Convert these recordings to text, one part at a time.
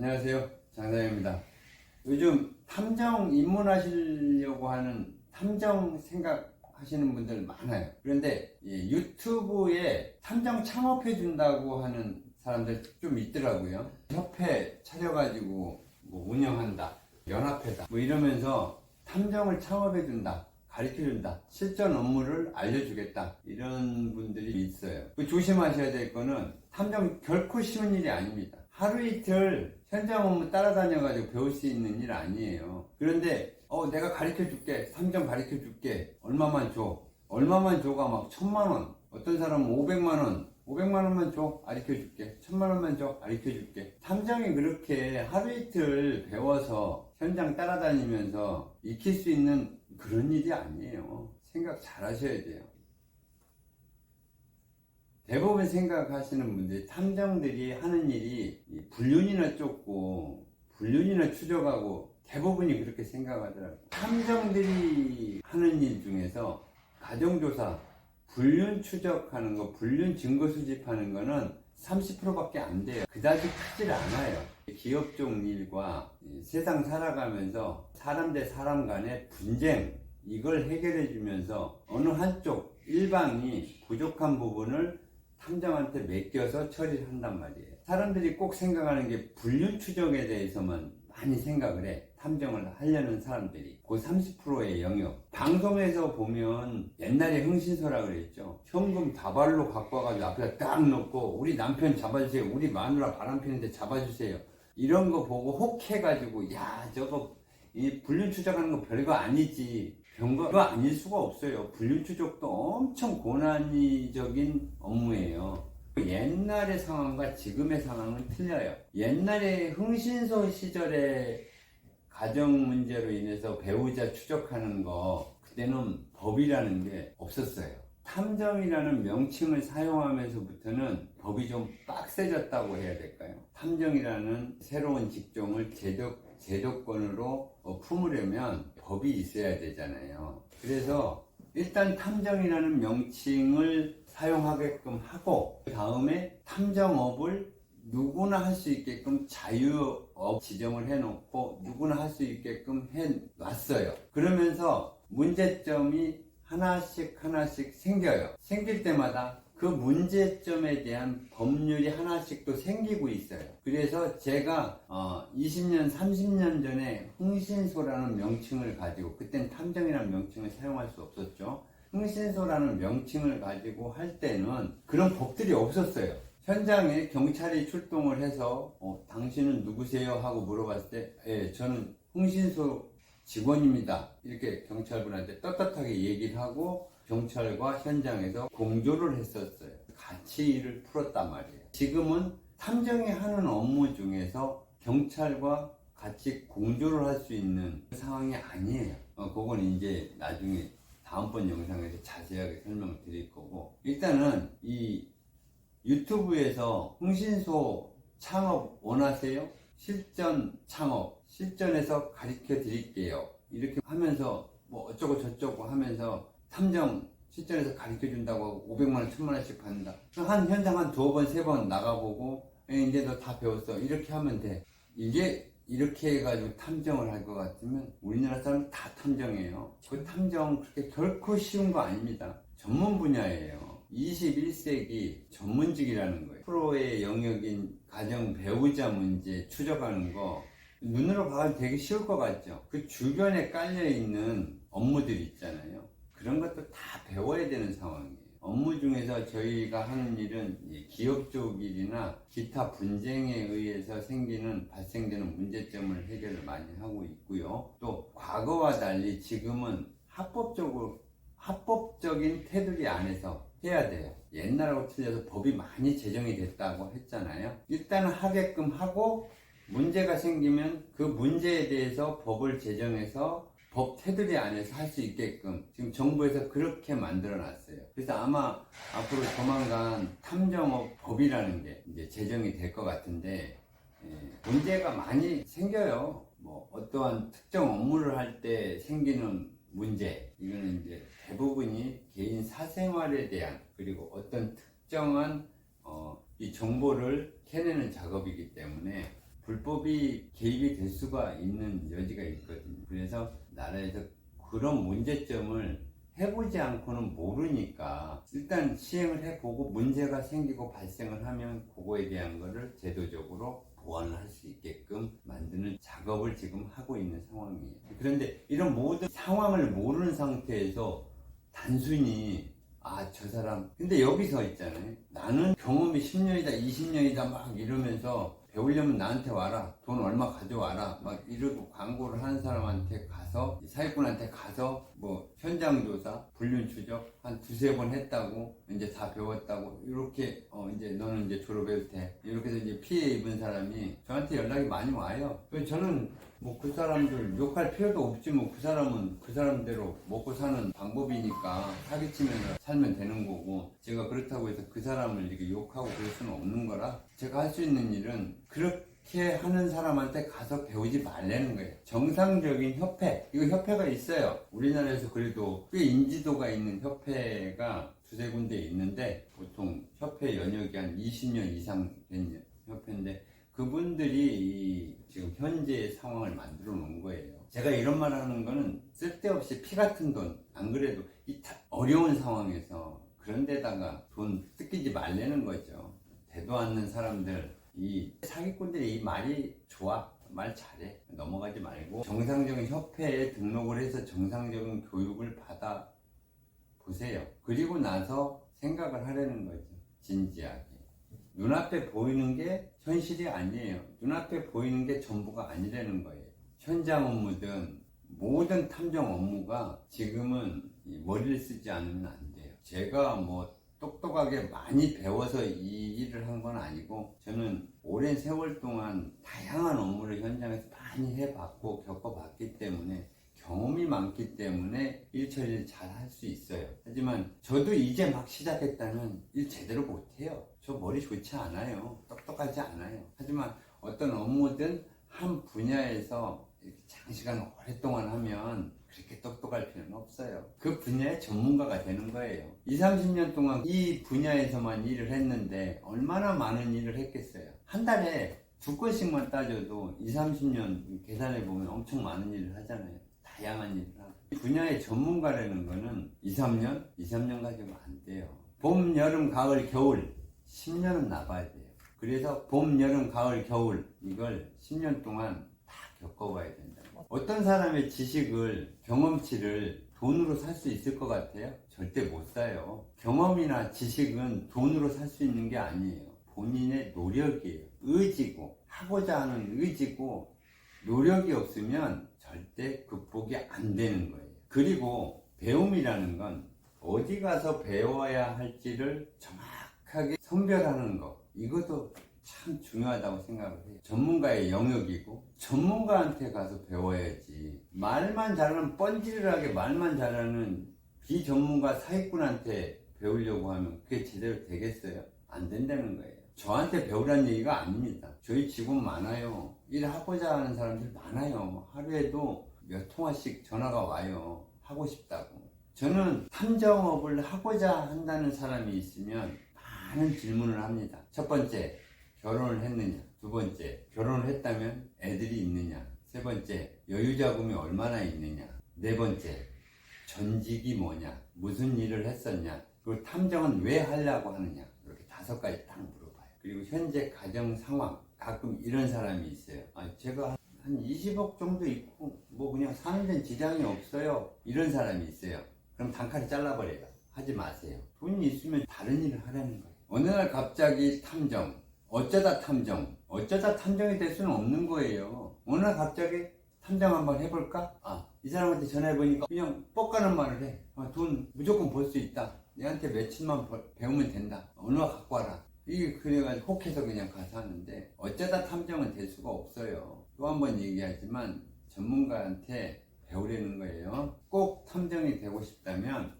안녕하세요, 장사입니다. 요즘 탐정 입문하시려고 하는 탐정 생각하시는 분들 많아요. 그런데 유튜브에 탐정 창업해 준다고 하는 사람들 좀 있더라고요. 협회 차려가지고 뭐 운영한다, 연합회다 뭐 이러면서 탐정을 창업해 준다, 가르쳐 준다, 실전 업무를 알려주겠다, 이런 분들이 있어요. 조심하셔야 될 거는 탐정 결코 쉬운 일이 아닙니다. 하루 이틀 현장 업무 따라다녀가지고 배울 수 있는 일 아니에요. 그런데 내가 가르쳐 줄게, 탐정 가르쳐 줄게, 얼마만 줘, 얼마만 줘가 막 1,000만원, 어떤 사람은 500만원만 줘, 가르쳐 줄게, 1,000만원만 줘, 가르쳐 줄게. 탐정이 그렇게 하루 이틀 배워서 현장 따라다니면서 익힐 수 있는 그런 일이 아니에요. 생각 잘 하셔야 돼요. 대부분 생각하시는 분들이 탐정들이 하는 일이 불륜이나 쫓고 불륜이나 추적하고, 대부분이 그렇게 생각하더라고요. 탐정들이 하는 일 중에서 가정조사, 불륜 추적하는 거, 불륜 증거 수집하는 거는 30%밖에 안 돼요. 그다지 크질 않아요. 기업 쪽 일과 세상 살아가면서 사람 대 사람 간의 분쟁, 이걸 해결해 주면서 어느 한쪽 일방이 부족한 부분을 탐정한테 맡겨서 처리를 한단 말이에요. 사람들이 꼭 생각하는 게 불륜 추적에 대해서만 많이 생각을 해. 탐정을 하려는 사람들이 그 30%의 영역. 방송에서 보면 옛날에 흥신소라 그랬죠. 현금 다발로 갖고 와가지고 앞에다 딱 놓고 우리 남편 잡아주세요, 우리 마누라 바람 피는데 잡아주세요, 이런 거 보고 혹해가지고 야 저거 이 불륜 추적하는 거 별거 아니지, 별거 아닐 수가 없어요. 불륜 추적도 엄청 고난이적인 업무예요. 옛날의 상황과 지금의 상황은 틀려요. 옛날에 흥신소 시절에 가정 문제로 인해서 배우자 추적하는 거, 그때는 법이라는 게 없었어요. 탐정이라는 명칭을 사용하면서부터는 법이 좀 빡세졌다고 해야 될까요? 탐정이라는 새로운 직종을 제도권으로 품으려면 법이 있어야 되잖아요. 그래서 일단 탐정이라는 명칭을 사용하게끔 하고, 그 다음에 탐정업을 누구나 할 수 있게끔 자유업 지정을 해놓고 누구나 할 수 있게끔 해놨어요. 그러면서 문제점이 하나씩 생겨요. 생길 때마다 그 문제점에 대한 법률이 하나씩 또 생기고 있어요. 그래서 제가 20년 30년 전에 흥신소라는 명칭을 가지고, 그땐 탐정이라는 명칭을 사용할 수 없었죠. 흥신소라는 명칭을 가지고 할 때는 그런 법들이 없었어요. 현장에 경찰이 출동을 해서 당신은 누구세요? 하고 물어봤을 때 예, 저는 흥신소 직원입니다, 이렇게 경찰분한테 떳떳하게 얘기를 하고 경찰과 현장에서 공조를 했었어요. 같이 일을 풀었단 말이에요. 지금은 탐정이 하는 업무 중에서 경찰과 같이 공조를 할 수 있는 상황이 아니에요. 그건 이제 나중에 다음번 영상에서 자세하게 설명을 드릴 거고, 일단은 이 유튜브에서 흥신소 창업 원하세요? 실전 창업, 실전에서 가르쳐 드릴게요, 이렇게 하면서 뭐 어쩌고 저쩌고 하면서 탐정 실전에서 가르쳐 준다고 하고 500만원 1,000만원씩 받는다. 한 현장 한 2번 3번 나가보고 이제 너 다 배웠어, 이렇게 하면 돼. 이게 이렇게 해가지고 탐정을 할 것 같으면 우리나라 사람은 다 탐정이에요. 그 탐정 그렇게 결코 쉬운 거 아닙니다. 전문 분야예요. 21세기 전문직이라는 거예요. 프로의 영역인 가정 배우자 문제 추적하는 거 눈으로 봐도 되게 쉬울 것 같죠. 그 주변에 깔려있는 업무들 있잖아요. 그런 것도 다 배워야 되는 상황이에요. 업무 중에서 저희가 하는 일은 기업 쪽 일이나 기타 분쟁에 의해서 발생되는 문제점을 해결을 많이 하고 있고요. 또 과거와 달리 지금은 합법적인 테두리 안에서 해야 돼요. 옛날하고 틀려서 법이 많이 제정이 됐다고 했잖아요. 일단은 하게끔 하고, 문제가 생기면 그 문제에 대해서 법을 제정해서 법 테두리 안에서 할 수 있게끔 지금 정부에서 그렇게 만들어 놨어요. 그래서 아마 앞으로 조만간 탐정업 법이라는 게 이제 제정이 될 것 같은데, 문제가 많이 생겨요. 뭐 어떠한 특정 업무를 할 때 생기는 문제, 이거는 이제 대부분이 개인 사생활에 대한, 그리고 어떤 특정한 이 정보를 캐내는 작업이기 때문에 불법이 개입이 될 수가 있는 여지가 있거든요. 그래서 나라에서 그런 문제점을 해보지 않고는 모르니까 일단 시행을 해보고 문제가 생기고 발생을 하면 그거에 대한 거를 제도적으로 보완을 할 수 있게끔 만드는 작업을 지금 하고 있는 상황이에요. 그런데 이런 모든 상황을 모르는 상태에서 단순히 저 사람 근데 여기서 있잖아요. 나는 경험이 10년이다 20년이다 막 이러면서 배우려면 나한테 와라, 돈 얼마 가져와라 막 이러고 광고를 하는 사람한테 가서, 사기꾼한테 가서 뭐 현장 조사, 불륜 추적 한 두세 번 했다고 이제 다 배웠다고 이렇게 이제 너는 이제 졸업해도 돼 이렇게 해서 이제 피해 입은 사람이 저한테 연락이 많이 와요. 그래서 저는 뭐 그 사람들 욕할 필요도 없지, 뭐 그 사람은 그 사람대로 먹고 사는 방법이니까 사기치면서 살면 되는 거고, 제가 그렇다고 해서 그 사람을 이렇게 욕하고 그럴 수는 없는 거라 제가 할 수 있는 일은 그렇게 하는 사람한테 가서 배우지 말라는 거예요. 정상적인 협회, 이거 협회가 있어요. 우리나라에서 그래도 꽤 인지도가 있는 협회가 두세 군데 있는데 보통 협회 연역이 한 20년 이상 된 협회인데 그분들이 지금 현재의 상황을 만들어 놓은 거예요. 제가 이런 말 하는 거는 쓸데없이 피 같은 돈, 안 그래도 이 어려운 상황에서 그런 데다가 돈 뜯기지 말라는 거죠. 되도 않는 사람들, 이 사기꾼들이 이 말이 좋아, 말 잘해, 넘어가지 말고 정상적인 협회에 등록을 해서 정상적인 교육을 받아 보세요. 그리고 나서 생각을 하려는 거죠. 진지하게. 눈앞에 보이는 게 현실이 아니에요. 눈앞에 보이는 게 전부가 아니라는 거예요. 현장 업무든 모든 탐정 업무가 지금은 머리를 쓰지 않으면 안 돼요. 제가 뭐 똑똑하게 많이 배워서 이 일을 한 건 아니고, 저는 오랜 세월 동안 다양한 업무를 현장에서 많이 해봤고 겪어봤기 때문에, 경험이 많기 때문에 일 처리를 잘 할 수 있어요. 하지만 저도 이제 막 시작했다면 일 제대로 못해요. 저 머리 좋지 않아요. 똑똑하지 않아요. 하지만 어떤 업무든 한 분야에서 이렇게 장시간 오랫동안 하면 그렇게 똑똑할 필요는 없어요. 그 분야의 전문가가 되는 거예요. 20, 30년 동안 이 분야에서만 일을 했는데 얼마나 많은 일을 했겠어요. 한 달에 2건씩만 따져도 20, 30년 계산해 보면 엄청 많은 일을 하잖아요. 다양한 일을 하고. 이 분야의 전문가라는 거는 2, 3년? 2, 3년 가지고 안 돼요. 봄, 여름, 가을, 겨울 10년은 나봐야 돼요. 그래서 봄, 여름, 가을, 겨울 이걸 10년 동안 다 겪어봐야 된다. 어떤 사람의 지식을, 경험치를 돈으로 살 수 있을 것 같아요? 절대 못 사요. 경험이나 지식은 돈으로 살 수 있는 게 아니에요. 본인의 노력이에요. 의지고, 하고자 하는 의지고, 노력이 없으면 절대 극복이 안 되는 거예요. 그리고 배움이라는 건 어디 가서 배워야 할지를 정확하게 선별하는 거, 이것도 참 중요하다고 생각을 해요. 전문가의 영역이고 전문가한테 가서 배워야지, 말만 잘하는, 뻔질하게 말만 잘하는 비전문가 사기꾼한테 배우려고 하면 그게 제대로 되겠어요? 안 된다는 거예요. 저한테 배우라는 얘기가 아닙니다. 저희 직원 많아요. 일하고자 하는 사람들 많아요. 하루에도 몇 통화씩 전화가 와요. 하고 싶다고. 저는 탐정업을 하고자 한다는 사람이 있으면 많은 질문을 합니다. 첫 번째, 결혼을 했느냐? 두 번째, 결혼을 했다면 애들이 있느냐? 세 번째, 여유자금이 얼마나 있느냐? 네 번째, 전직이 뭐냐? 무슨 일을 했었냐? 그리고 탐정은 왜 하려고 하느냐? 이렇게 5가지 딱 물어봐요. 그리고 현재 가정 상황, 가끔 이런 사람이 있어요. 제가 한 20억 정도 있고 뭐 그냥 사는 데는 지장이 없어요. 이런 사람이 있어요. 그럼 단칼에 잘라버려요. 하지 마세요. 돈이 있으면 다른 일을 하라는 거예요. 어느 날 갑자기 탐정, 어쩌다 탐정이 될 수는 없는 거예요. 어느 날 갑자기 탐정 한번 해볼까? 이 사람한테 전화해보니까 그냥 뻑가는 말을 해. 돈 무조건 벌 수 있다. 내한테 며칠만 배우면 된다. 얼마 갖고 와라. 이게 그래가지고 혹해서 그냥 가서 하는데, 어쩌다 탐정은 될 수가 없어요. 또 한 번 얘기하지만 전문가한테 배우려는 거예요. 꼭 탐정이 되고 싶다면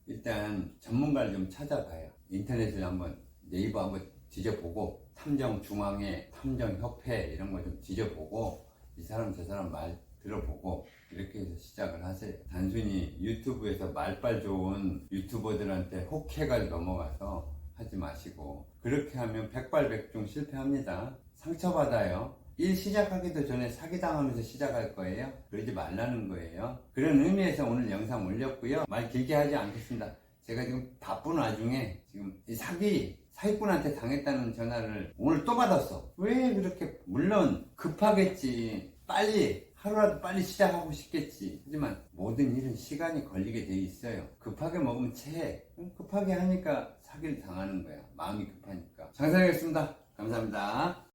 일단 전문가를 좀 찾아봐요. 인터넷을 한번, 네이버 한번 뒤져보고, 탐정중앙회, 탐정협회 이런 거 좀 뒤져보고, 이 사람 저 사람 말 들어보고 이렇게 해서 시작을 하세요. 단순히 유튜브에서 말빨 좋은 유튜버들한테 혹해가지고 넘어가서 하지 마시고, 그렇게 하면 백발백중 실패합니다. 상처받아요. 일 시작하기도 전에 사기당하면서 시작할 거예요. 그러지 말라는 거예요. 그런 의미에서 오늘 영상 올렸고요. 말 길게 하지 않겠습니다. 제가 지금 바쁜 와중에 지금 이 사기꾼한테 당했다는 전화를 오늘 또 받았어. 왜 그렇게, 물론 급하겠지. 하루라도 빨리 시작하고 싶겠지. 하지만 모든 일은 시간이 걸리게 돼 있어요. 급하게 먹으면 체해. 급하게 하니까 사기를 당하는 거야. 마음이 급하니까. 장사하겠습니다. 감사합니다.